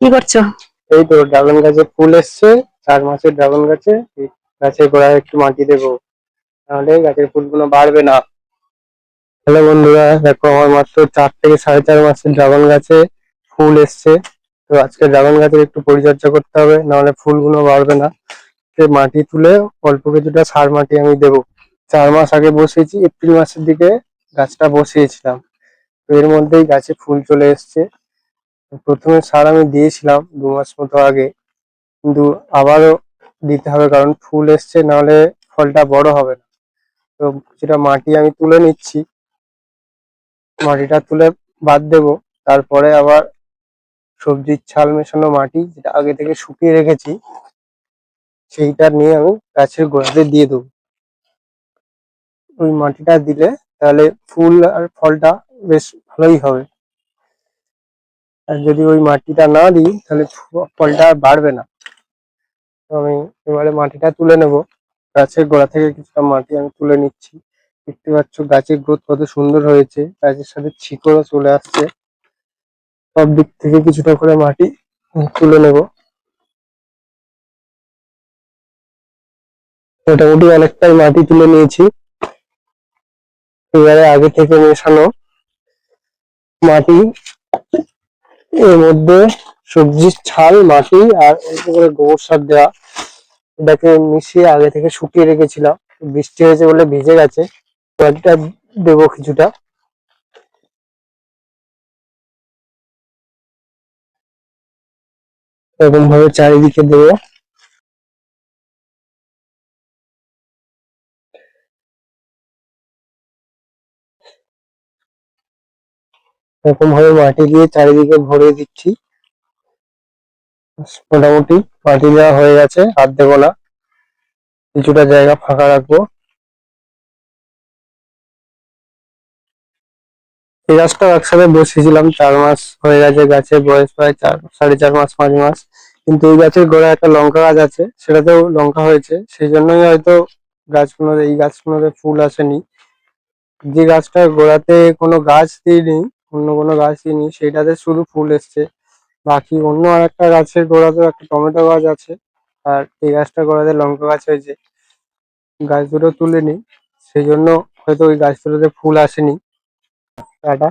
কি করছো? এই তো ড্রাগন গাছে ফুল এসছে। 4 মাসের ড্রাগন গাছে এই গাছের গোড়ায় একটু মাটি দেবো, নাহলে গাছের ফুলগুলো বাড়বে না। হ্যালো বন্ধুরা, দেখো আমার মাত্র 4 থেকে 4.5 মাসের ড্রাগন গাছে ফুল এসছে। তো আজকে ড্রাগন গাছের একটু পরিচর্যা করতে হবে, নাহলে ফুলগুলো বাড়বে না। মাটি তুলে অল্প কিছুটা সার মাটি আমি দেবো। 4 মাস আগে বসিয়েছি, এপ্রিল মাসের দিকে গাছটা বসিয়েছিলাম। তো এর মধ্যেই গাছে ফুল চলে এসছে। তো প্রথমে সার আমি দিয়েছিলাম 2 মাস মতো আগে, কিন্তু আবারও দিতে হবে, কারণ ফুল এসছে, নাহলে ফলটা বড় হবে না। তো যেটা মাটি আমি তুলে নিচ্ছি, মাটিটা তুলে বাদ দেবো। তারপরে আবার সবজির ছাল মেশানো মাটি, যেটা আগে থেকে শুকিয়ে রেখেছি, সেইটা নিয়ে আমি গাছের গোড়াতে দিয়ে দেবো। ওই মাটিটা দিলে তাহলে ফুল আর ফলটা বেশ ভালোই হবে। আর যদি ওই মাটিটা না দিই, তাহলে ফলটা আর বাড়বে না। তো আমি এবারে মাটিটা তুলে নেব। গাছের গোড়া থেকে কিছুটা মাটি আমি তুলে নিচ্ছি। দেখতে পাচ্ছ গাছের গ্রোথ কত সুন্দর হয়েছে, গাছের সাথে শিকড়ও চলে আসছে। সব দিক থেকে কিছুটা করে মাটি তুলে নেব। মোটামুটি অনেকটাই মাটি তুলে নিয়েছি। এবারে আগে থেকে মেশানো মাটি, এর মধ্যে সবজির ছাল, মাটি আর অল্প করে গোবর সার দেওয়া, এটাকে মিশিয়ে আগে থেকে শুকিয়ে রেখেছিলাম। বৃষ্টি হয়েছে বলে ভিজে গেছে। মাটিটা দেবো কিছুটা, এরকম ভাবে চারিদিকে দেবো। এরকম ভাবে মাটি দিয়ে চারিদিকে ভরিয়ে দিচ্ছি। মোটামুটি মাটি দেওয়া হয়ে গেছে, আর দেবো না, কিছুটা জায়গা ফাঁকা রাখবো। এই গাছটাও একসাথে বসিয়েছিলাম, 4 মাস হয়ে গেছে, গাছের বয়স প্রায় 4, 4.5 মাস, 5 মাস। কিন্তু এই গাছের গোড়ায় একটা লঙ্কা গাছ আছে, সেটাতেও লঙ্কা হয়েছে, সেই জন্যই হয়তো এই গাছগুলোতে ফুল আসেনি। যে গাছটার গোড়াতে কোনো গাছ দিইনি, অন্য কোনো গাছ দিইনি, সেটাতে শুধু ফুল এসছে। বাকি অন্য আর একটা গাছের গোড়াতেও একটা টমেটো গাছ আছে, আর এই গাছটার গোড়াতে লঙ্কা গাছ হয়েছে। গাছ দুটো তুলে নি, সেই জন্য হয়তো ওই গাছ দুটোতে ফুল আসেনি। টাটা।